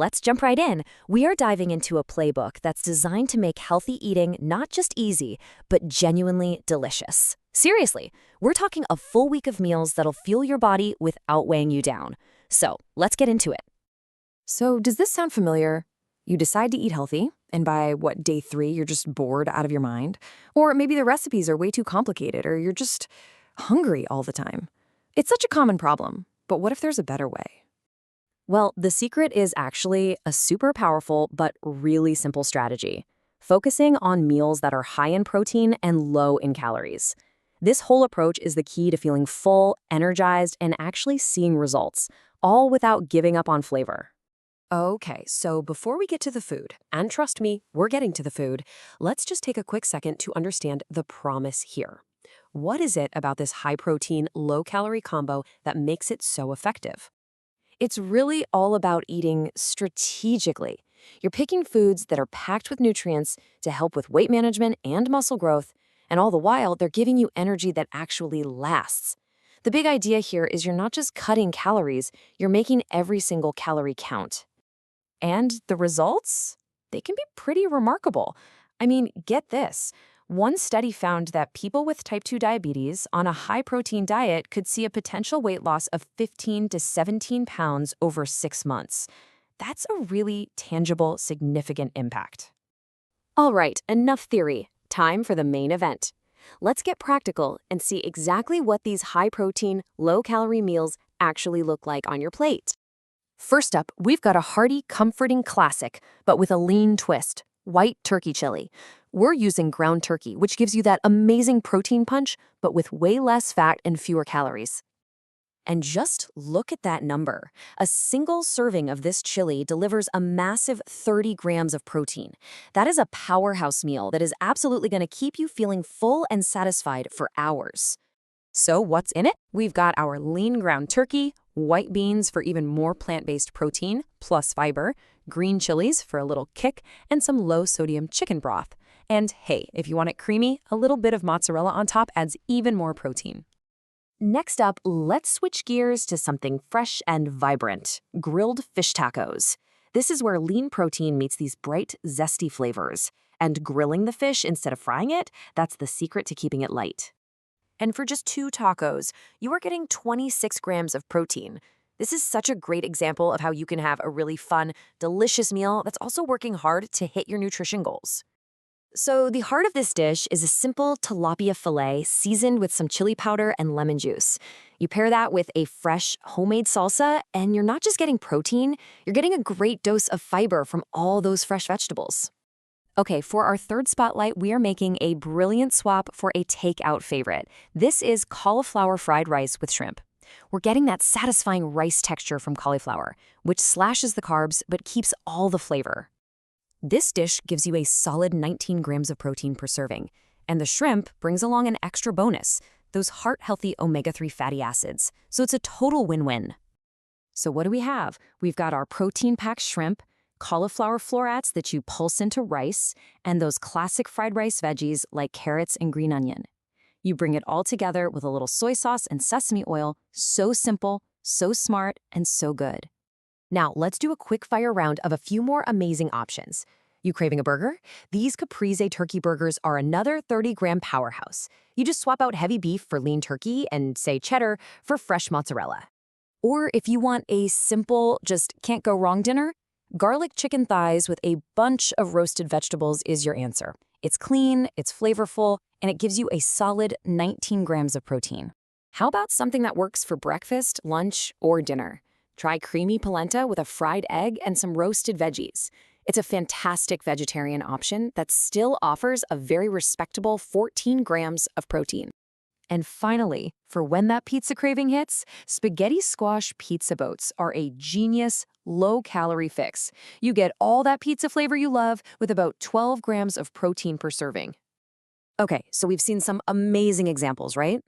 let's jump right in. We are diving into a playbook that's designed to make healthy eating not just easy, but genuinely delicious. Seriously, we're talking a full week of meals that'll fuel your body without weighing you down. So let's get into it. So, does this sound familiar? You decide to eat healthy, and by day 3, you're just bored out of your mind? Or maybe the recipes are way too complicated, or you're just hungry all the time. It's such a common problem, but what if there's a better way? Well, the secret is actually a super powerful but really simple strategy, focusing on meals that are high in protein and low in calories. This whole approach is the key to feeling full, energized, and actually seeing results, all without giving up on flavor. Okay, so before we get to the food, and trust me, we're getting to the food, let's just take a quick second to understand the promise here. What is it about this high-protein, low-calorie combo that makes it so effective? It's really all about eating strategically. You're picking foods that are packed with nutrients to help with weight management and muscle growth, and all the while, they're giving you energy that actually lasts. The big idea here is you're not just cutting calories, you're making every single calorie count. And the results? They can be pretty remarkable. I mean, get this. One study found that people with type 2 diabetes on a high-protein diet could see a potential weight loss of 15 to 17 pounds over 6 months. That's a really tangible, significant impact. All right, enough theory. Time for the main event. Let's get practical and see exactly what these high-protein, low-calorie meals actually look like on your plate. First up, we've got a hearty, comforting classic, but with a lean twist, white turkey chili. We're using ground turkey, which gives you that amazing protein punch, but with way less fat and fewer calories. And just look at that number. A single serving of this chili delivers a massive 30 grams of protein. That is a powerhouse meal that is absolutely going to keep you feeling full and satisfied for hours. So what's in it? We've got our lean ground turkey, white beans for even more plant-based protein, plus fiber, green chilies for a little kick, and some low-sodium chicken broth. And hey, if you want it creamy, a little bit of mozzarella on top adds even more protein. Next up, let's switch gears to something fresh and vibrant, grilled fish tacos. This is where lean protein meets these bright, zesty flavors. And grilling the fish instead of frying it, that's the secret to keeping it light. And for just 2 tacos, you are getting 26 grams of protein. This is such a great example of how you can have a really fun, delicious meal that's also working hard to hit your nutrition goals. So the heart of this dish is a simple tilapia fillet seasoned with some chili powder and lemon juice. You pair that with a fresh, homemade salsa, and you're not just getting protein, you're getting a great dose of fiber from all those fresh vegetables. Okay, for our third spotlight, we are making a brilliant swap for a takeout favorite. This is cauliflower fried rice with shrimp. We're getting that satisfying rice texture from cauliflower, which slashes the carbs but keeps all the flavor. This dish gives you a solid 19 grams of protein per serving, and the shrimp brings along an extra bonus, those heart-healthy omega-3 fatty acids, so it's a total win-win. So what do we have? We've got our protein-packed shrimp, cauliflower florets that you pulse into rice, and those classic fried rice veggies like carrots and green onion. You bring it all together with a little soy sauce and sesame oil. So simple, so smart, and so good. Now, let's do a quick fire round of a few more amazing options. You craving a burger? These Caprese Turkey Burgers are another 30-gram powerhouse. You just swap out heavy beef for lean turkey and, say, cheddar for fresh mozzarella. Or if you want a simple, just can't go wrong dinner, garlic chicken thighs with a bunch of roasted vegetables is your answer. It's clean, it's flavorful, and it gives you a solid 19 grams of protein. How about something that works for breakfast, lunch, or dinner? Try creamy polenta with a fried egg and some roasted veggies. It's a fantastic vegetarian option that still offers a very respectable 14 grams of protein. And finally, for when that pizza craving hits, spaghetti squash pizza boats are a genius, low-calorie fix. You get all that pizza flavor you love with about 12 grams of protein per serving. Okay, so we've seen some amazing examples, right?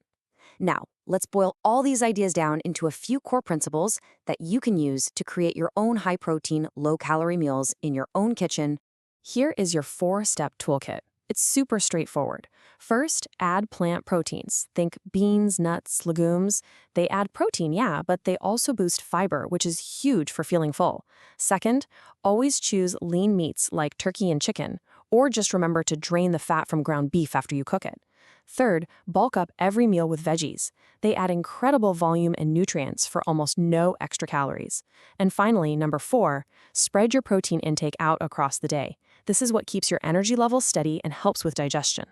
Now, let's boil all these ideas down into a few core principles that you can use to create your own high-protein, low-calorie meals in your own kitchen. Here is your 4-step toolkit. It's super straightforward. First, add plant proteins. Think beans, nuts, legumes. They add protein, yeah, but they also boost fiber, which is huge for feeling full. Second, always choose lean meats like turkey and chicken, or just remember to drain the fat from ground beef after you cook it. Third, bulk up every meal with veggies. They add incredible volume and nutrients for almost no extra calories. And finally, number 4, spread your protein intake out across the day. This is what keeps your energy levels steady and helps with digestion.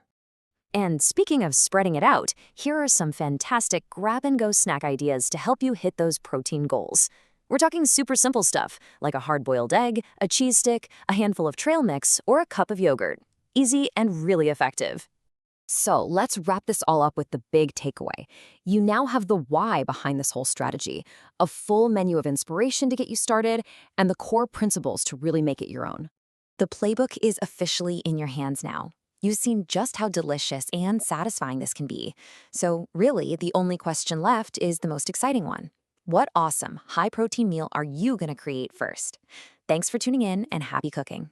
And speaking of spreading it out, here are some fantastic grab-and-go snack ideas to help you hit those protein goals. We're talking super simple stuff, like a hard-boiled egg, a cheese stick, a handful of trail mix, or a cup of yogurt. Easy and really effective. So let's wrap this all up with the big takeaway. You now have the why behind this whole strategy, a full menu of inspiration to get you started, and the core principles to really make it your own. The playbook is officially in your hands now. You've seen just how delicious and satisfying this can be. So really, the only question left is the most exciting one. What awesome, high-protein meal are you going to create first? Thanks for tuning in and happy cooking.